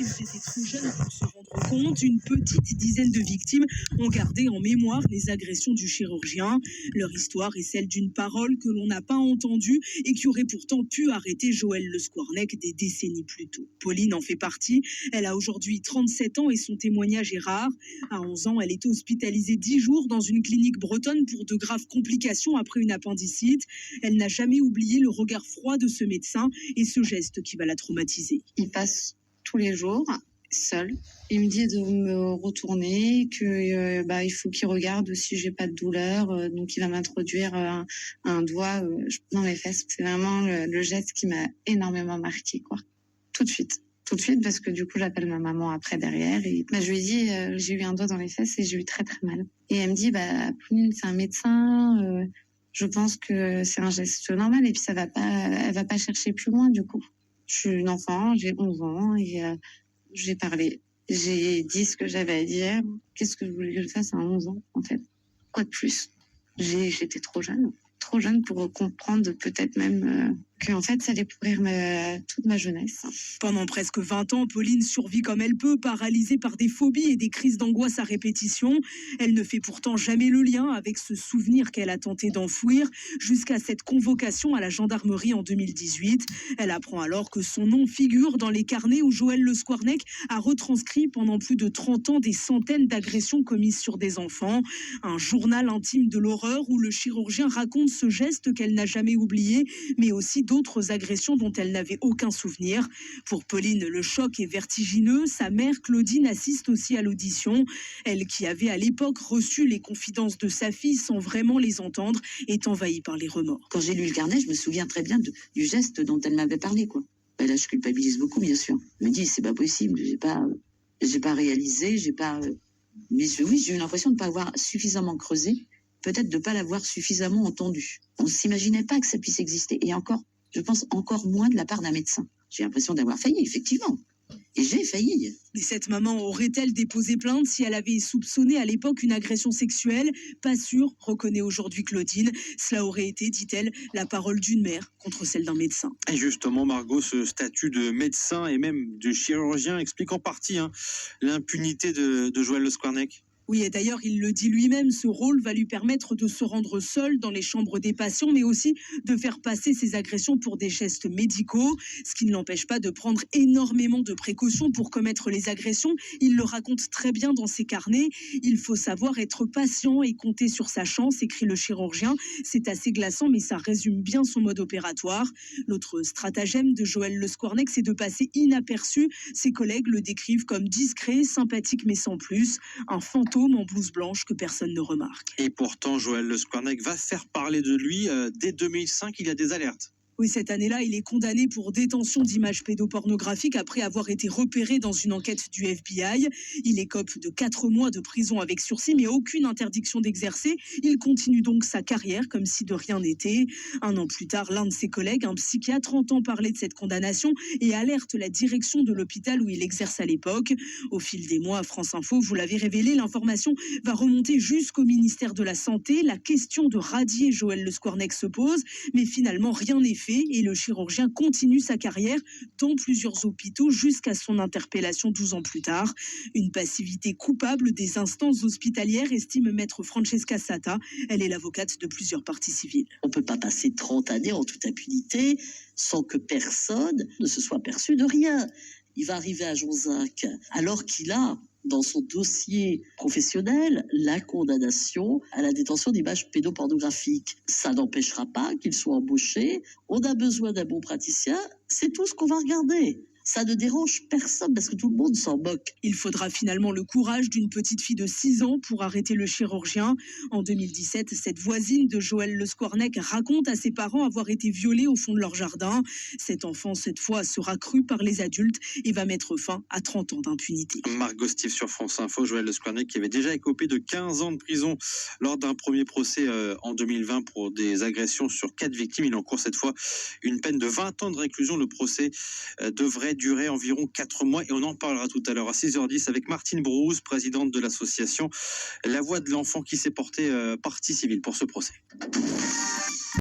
Ils étaient trop jeunes pour se rendre compte. Une petite dizaine de victimes ont gardé en mémoire les agressions du chirurgien. Leur histoire est celle d'une parole que l'on n'a pas entendue et qui aurait pourtant pu arrêter Joël Le Squarnec des décennies plus tôt. Pauline en fait partie. Elle a aujourd'hui 37 ans et son témoignage est rare. À 11 ans, elle est hospitalisée 10 jours dans une clinique bretonne pour de graves complications après une appendicite. Elle n'a jamais oublié le regard froid de ce médecin et ce geste qui va la traumatiser. Il passe tous les jours, seul. Il me dit de me retourner, que il faut qu'il regarde si j'ai pas de douleur. Donc il va m'introduire un doigt dans mes fesses. C'est vraiment le geste qui m'a énormément marqué, quoi. Tout de suite, parce que du coup j'appelle ma maman après derrière et je lui ai dit j'ai eu un doigt dans les fesses et j'ai eu très très mal. Et elle me dit Pauline, c'est un médecin. Je pense que c'est un geste normal et puis elle va pas chercher plus loin du coup. Je suis une enfant, j'ai 11 ans et j'ai parlé. J'ai dit ce que j'avais à dire. Qu'est-ce que je voulais que je fasse à 11 ans, en fait? Quoi de plus? J'étais trop jeune pour comprendre peut-être même qu'en fait, ça allait pourrir toute ma jeunesse. Pendant presque 20 ans, Pauline survit comme elle peut, paralysée par des phobies et des crises d'angoisse à répétition. Elle ne fait pourtant jamais le lien avec ce souvenir qu'elle a tenté d'enfouir jusqu'à cette convocation à la gendarmerie en 2018. Elle apprend alors que son nom figure dans les carnets où Joël Le Squarnec a retranscrit pendant plus de 30 ans des centaines d'agressions commises sur des enfants. Un journal intime de l'horreur où le chirurgien raconte ce geste qu'elle n'a jamais oublié, mais aussi d'autres agressions dont elle n'avait aucun souvenir. Pour Pauline, le choc est vertigineux. Sa mère, Claudine, assiste aussi à l'audition. Elle, qui avait à l'époque reçu les confidences de sa fille sans vraiment les entendre, est envahie par les remords. Quand j'ai lu le carnet, je me souviens très bien du geste dont elle m'avait parlé, quoi. Et là, je culpabilise beaucoup, bien sûr. Je me dis, c'est pas possible. J'ai pas réalisé, mais oui, j'ai eu l'impression de ne pas avoir suffisamment creusé, peut-être de ne pas l'avoir suffisamment entendu. On ne s'imaginait pas que ça puisse exister. Et encore, je pense encore moins de la part d'un médecin. J'ai l'impression d'avoir failli, effectivement. Et j'ai failli. Mais cette maman aurait-elle déposé plainte si elle avait soupçonné à l'époque une agression sexuelle? Pas sûr, reconnaît aujourd'hui Claudine. Cela aurait été, dit-elle, la parole d'une mère contre celle d'un médecin. Et justement, Margot, ce statut de médecin et même de chirurgien explique en partie l'impunité de Joël Le Squarnec. Oui, et d'ailleurs, il le dit lui-même, ce rôle va lui permettre de se rendre seul dans les chambres des patients, mais aussi de faire passer ses agressions pour des gestes médicaux, ce qui ne l'empêche pas de prendre énormément de précautions pour commettre les agressions. Il le raconte très bien dans ses carnets. Il faut savoir être patient et compter sur sa chance, écrit le chirurgien. C'est assez glaçant, mais ça résume bien son mode opératoire. L'autre stratagème de Joël Le Squarnec, c'est de passer inaperçu. Ses collègues le décrivent comme discret, sympathique, mais sans plus. Un fantôme en blouse blanche que personne ne remarque. Et pourtant, Joël Le Squarnec va faire parler de lui. Dès 2005, il y a des alertes. Oui, cette année-là, il est condamné pour détention d'images pédopornographiques après avoir été repéré dans une enquête du FBI. Il écope de 4 mois de prison avec sursis, mais aucune interdiction d'exercer. Il continue donc sa carrière comme si de rien n'était. 1 an plus tard, l'un de ses collègues, un psychiatre, entend parler de cette condamnation et alerte la direction de l'hôpital où il exerce à l'époque. Au fil des mois, France Info, vous l'avez révélé, l'information va remonter jusqu'au ministère de la Santé. La question de radier Joël Le Squarnec se pose, mais finalement, rien n'est fait. Et le chirurgien continue sa carrière dans plusieurs hôpitaux jusqu'à son interpellation 12 ans plus tard. Une passivité coupable des instances hospitalières, estime maître Francesca Sata. Elle est l'avocate de plusieurs parties civiles. On ne peut pas passer 30 années en toute impunité sans que personne ne se soit perçu de rien. Il va arriver à Jonzac alors qu'il a dans son dossier professionnel la condamnation à la détention d'images pédopornographiques. Ça n'empêchera pas qu'il soit embauché. On a besoin d'un bon praticien. C'est tout ce qu'on va regarder. Ça ne dérange personne parce que tout le monde s'en moque. Il faudra finalement le courage d'une petite fille de 6 ans pour arrêter le chirurgien. En 2017, cette voisine de Joël Le Squarnec raconte à ses parents avoir été violée au fond de leur jardin. Cet enfant, cette fois, sera cru par les adultes et va mettre fin à 30 ans d'impunité. Margot Steve sur France Info. Joël Le Squarnec qui avait déjà écopé de 15 ans de prison lors d'un premier procès en 2020 pour des agressions sur 4 victimes. Il encourt cette fois une peine de 20 ans de réclusion. Le procès devrait durer environ 4 mois et on en parlera tout à l'heure à 6h10 avec Martine Brousse, présidente de l'association La Voix de l'Enfant qui s'est portée partie civile pour ce procès.